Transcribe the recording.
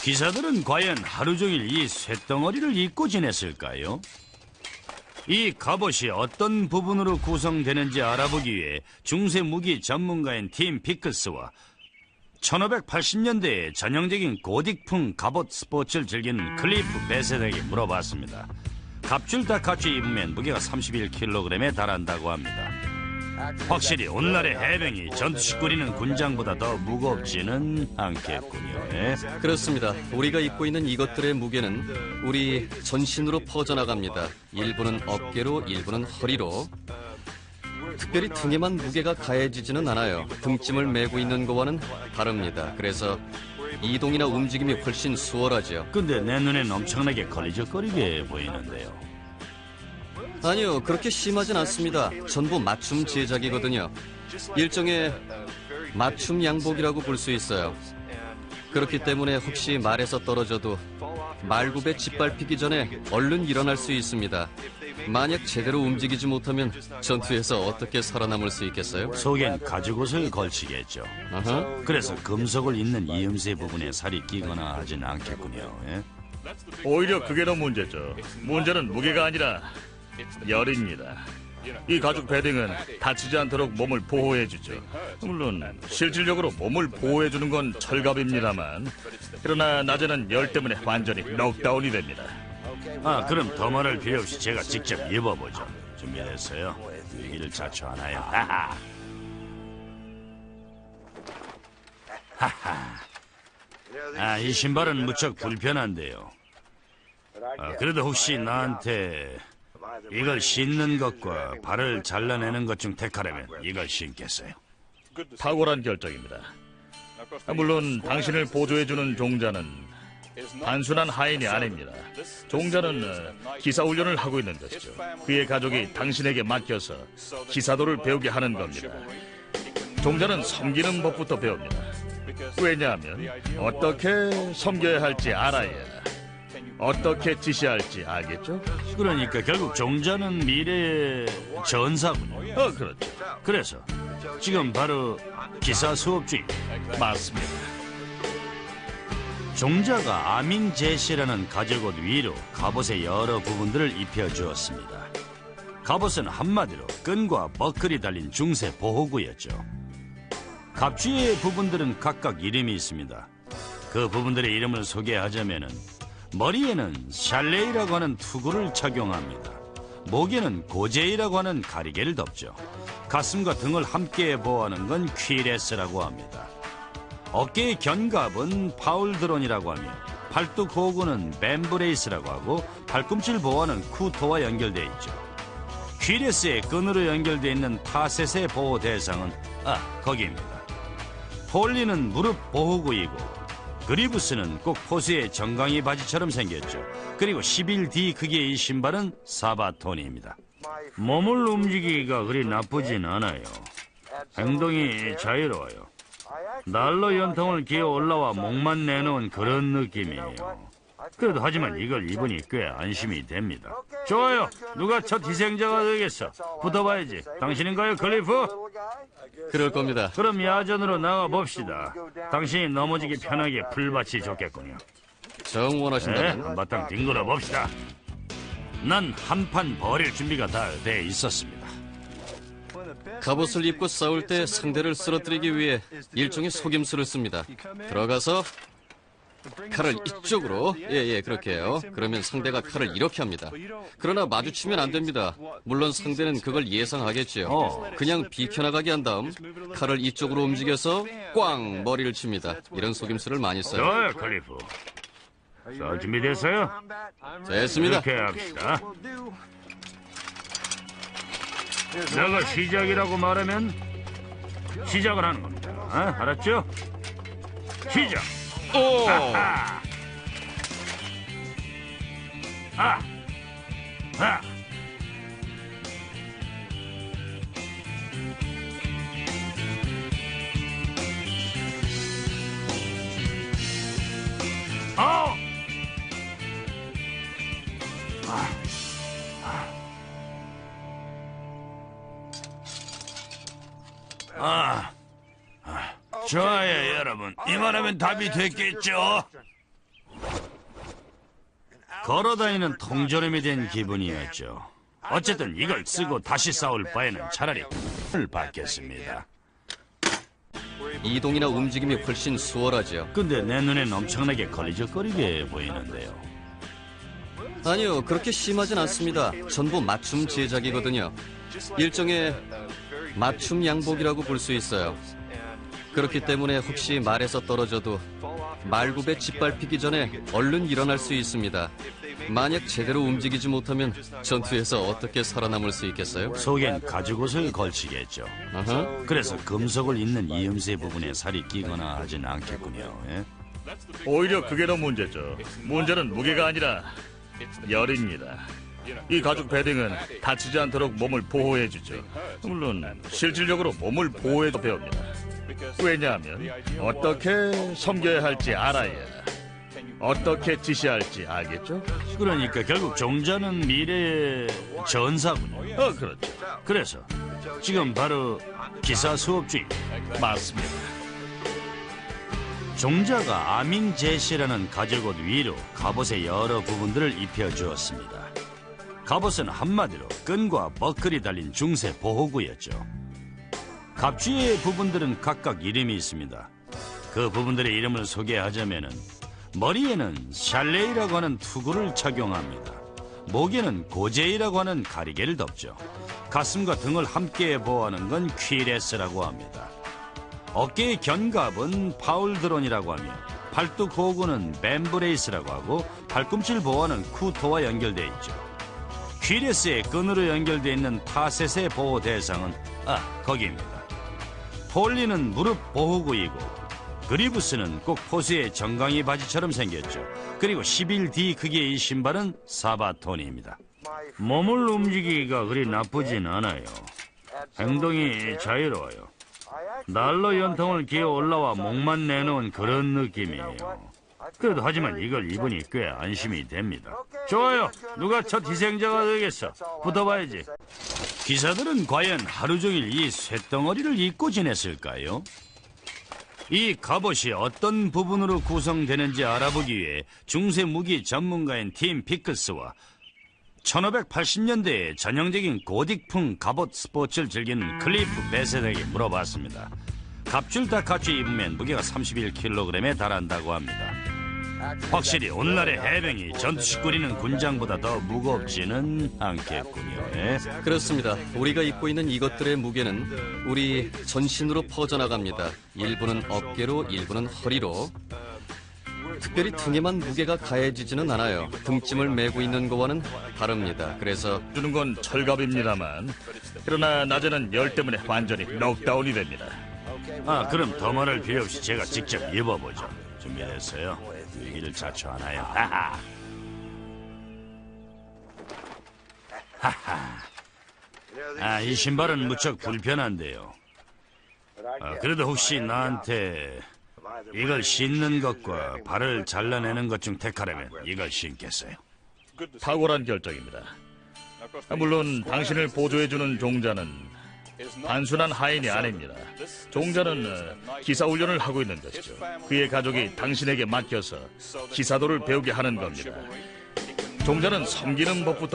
기사들은 과연 하루 종일 이 쇳덩어리를 입고 지냈을까요? 이 갑옷이 어떤 부분으로 구성되는지 알아보기 위해 중세 무기 전문가인 팀 피클스와 1580년대에 전형적인 고딕풍 갑옷 스포츠를 즐기는 클리프 베셋에게 물어봤습니다. 갑줄 다 갖춰 입으면 무게가 31kg에 달한다고 합니다. 확실히 오늘날의 해병이 전투식 꾸리는 군장보다 더 무겁지는 않겠군요. 예? 그렇습니다. 우리가 입고 있는 이것들의 무게는 우리 전신으로 퍼져나갑니다. 일부는 어깨로, 일부는 허리로. 특별히 등에만 무게가 가해지지는 않아요. 등짐을 메고 있는 거와는 다릅니다. 그래서 이동이나 움직임이 훨씬 수월하죠. 근데 내 눈엔 엄청나게 걸리적거리게 보이는데요. 아니요, 그렇게 심하진 않습니다. 전부 맞춤 제작이거든요. 일종의 맞춤 양복이라고 볼 수 있어요. 그렇기 때문에 혹시 말에서 떨어져도 말굽에 짓밟히기 전에 얼른 일어날 수 있습니다. 만약 제대로 움직이지 못하면 전투에서 어떻게 살아남을 수 있겠어요? 속엔 가죽옷을 걸치겠죠. 아하. 그래서 금속을 잇는 이음새 부분에 살이 끼거나 하진 않겠군요. 예? 오히려 그게 더 문제죠. 문제는 무게가 아니라 열입니다. 이 가죽 패딩은 다치지 않도록 몸을 보호해주죠. 물론 실질적으로 몸을 보호해주는 건 철갑입니다만, 그러나 낮에는 열 때문에 완전히 넉다운이 됩니다. 아, 그럼 더 말할 필요 없이 제가 직접 입어보죠. 준비됐어요? 위기를 자초하나요? 하하. 하하. 아, 이 신발은 무척 불편한데요. 아, 그래도 혹시 나한테 이걸 신는 것과 발을 잘라내는 것 중 택하라면 이걸 신겠어요? 탁월한 결정입니다. 물론 당신을 보조해주는 종자는 단순한 하인이 아닙니다. 종자는 기사 훈련을 하고 있는 것이죠. 그의 가족이 당신에게 맡겨서 기사도를 배우게 하는 겁니다. 종자는 섬기는 법부터 배웁니다. 왜냐하면 어떻게 섬겨야 할지 알아야 어떻게 지시할지 알겠죠? 그러니까 결국 종자는 미래의 전사군요. 그렇죠. 그래서 지금 바로 기사 수업 중입니다. 맞습니다. 종자가 아밍 제시라는 가죽옷 위로 갑옷의 여러 부분들을 입혀주었습니다. 갑옷은 한마디로 끈과 버클이 달린 중세 보호구였죠. 갑주의 부분들은 각각 이름이 있습니다. 그 부분들의 이름을 소개하자면은 머리에는 샬레이라고 하는 투구를 착용합니다. 목에는 고제이라고 하는 가리개를 덮죠. 가슴과 등을 함께 보호하는 건 퀴레스라고 합니다. 어깨의 견갑은 파울드론이라고 하며 팔뚝 호구는 뱀브레이스라고 하고 발꿈치를 보호하는 쿠토와 연결되어 있죠. 퀴레스의 끈으로 연결되어 있는 타셋의 보호 대상은 거기입니다. 폴리는 무릎 보호구이고 그리브스는 꼭 포수의 정강이 바지처럼 생겼죠. 그리고 11D 크기의 이 신발은 사바토니입니다. 몸을 움직이기가 그리 나쁘진 않아요. 행동이 자유로워요. 난로 연통을 기어 올라와 목만 내놓은 그런 느낌이에요. 그래도 하지만 이걸 입으니 꽤 안심이 됩니다. 좋아요. 누가 첫 희생자가 되겠어? 붙어봐야지. 당신인가요, 클리프? 그럴 겁니다. 그럼 야전으로 나가봅시다. 당신이 넘어지기 편하게 풀밭이 좋겠군요. 정 네, 원하신다면 한바탕 뒹굴어 봅시다. 난 한판 버릴 준비가 다 돼 있었습니다. 갑옷을 입고 싸울 때 상대를 쓰러뜨리기 위해 일종의 속임수를 씁니다. 들어가서 칼을 이쪽으로, 그렇게 해요. 그러면 상대가 칼을 이렇게 합니다. 그러나 마주치면 안 됩니다. 물론 상대는 그걸 예상하겠지요. 그냥 비켜나가게 한 다음 칼을 이쪽으로 움직여서 꽝 머리를 칩니다. 이런 속임수를 많이 써요. 좋아요, 클리프. 자, 준비됐어요? 됐습니다. 이렇게 합시다. 내가 시작이라고 말하면 시작을 하는 겁니다. 알았죠? 시작! 오! 아! 아! 아! 아! 좋아요, 여러분. 이만하면 답이 됐겠죠? 걸어다니는 통조림이 된 기분이었죠. 어쨌든 이걸 쓰고 다시 싸울 바에는 차라리 을 받겠습니다. 이동이나 움직임이 훨씬 수월하죠. 근데 내 눈엔 엄청나게 걸리적거리게 보이는데요. 아니요, 그렇게 심하진 않습니다. 전부 맞춤 제작이거든요. 일종의 맞춤 양복이라고 볼 수 있어요. 그렇기 때문에 혹시 말에서 떨어져도 말굽에 짓밟히기 전에 얼른 일어날 수 있습니다. 만약 제대로 움직이지 못하면 전투에서 어떻게 살아남을 수 있겠어요? 속엔 가죽옷을 걸치겠죠. 아하. 그래서 금속을 잇는 이음새 부분에 살이 끼거나 하진 않겠군요. 예? 오히려 그게 더 문제죠. 문제는 무게가 아니라 열입니다. 이 가죽 패딩은 다치지 않도록 몸을 보호해주죠. 물론 실질적으로 몸을 보호해도 배웁니다. 왜냐하면 어떻게 섬겨야 할지 알아야 어떻게 지시할지 알겠죠? 그러니까 결국 종자는 미래의 전사군요. 그렇죠. 그래서 지금 바로 기사 수업 중입니다. 맞습니다. 종자가 아민 제시라는 가죽옷 위로 갑옷의 여러 부분들을 입혀주었습니다. 갑옷은 한마디로 끈과 버클이 달린 중세 보호구였죠. 갑주의 부분들은 각각 이름이 있습니다. 그 부분들의 이름을 소개하자면은 머리에는 샬레이라고 하는 투구를 착용합니다. 목에는 고제이라고 하는 가리개를 덮죠. 가슴과 등을 함께 보호하는 건 퀴레스라고 합니다. 어깨의 견갑은 파울드론이라고 하며 팔뚝 호구는 뱀브레이스라고 하고 발꿈치를 보호하는 쿠토와 연결되어 있죠. 퀴레스의 끈으로 연결되어 있는 타셋의 보호 대상은 거기입니다. 폴리는 무릎 보호구이고 그리브스는 꼭 포수의 정강이 바지처럼 생겼죠. 그리고 11D 크기의 이 신발은 사바토니입니다. 몸을 움직이기가 그리 나쁘진 않아요. 행동이 자유로워요. 난로 연통을 기어 올라와 목만 내놓은 그런 느낌이에요. 그래도 하지만 이걸 입으니 꽤 안심이 됩니다. 좋아요. 누가 첫 희생자가 되겠어? 붙어봐야지. 기사들은 과연 하루 종일 이 쇳덩어리를 입고 지냈을까요? 이 갑옷이 어떤 부분으로 구성되는지 알아보기 위해 중세 무기 전문가인 팀 피클스와 1580년대에 전형적인 고딕풍 갑옷 스포츠를 즐기는 클리프 베셋에게 물어봤습니다. 갑줄 다 갖춰 입으면 무게가 31kg에 달한다고 합니다. 확실히 오늘날의 해병이 전투식 꾸리는 군장보다 더 무겁지는 않겠군요. 예? 그렇습니다. 우리가 입고 있는 이것들의 무게는 우리 전신으로 퍼져나갑니다. 일부는 어깨로, 일부는 허리로. 특별히 등에만 무게가 가해지지는 않아요. 등짐을 메고 있는 거와는 다릅니다. 그래서 주는 건 철갑입니다만 그러나 낮에는 열 때문에 완전히 넉다운이 됩니다. 그럼 더 말할 필요 없이 제가 직접 입어보죠. 준비됐어요? 위기를 자초하나요? 이 신발은 무척 불편한데요. 그래도 혹시 나한테 이걸 신는 것과 발을 잘라내는 것 중 택하라면 이걸 신겠어요. 탁월한 결정입니다. 물론 당신을 보조해주는 종자는 단순한 하인이 아닙니다. 종자는 기사훈련을 하고 있는 것이죠. 그의 가족이 당신에게 맡겨서 기사도를 배우게 하는 겁니다. 종자는 섬기는 법부터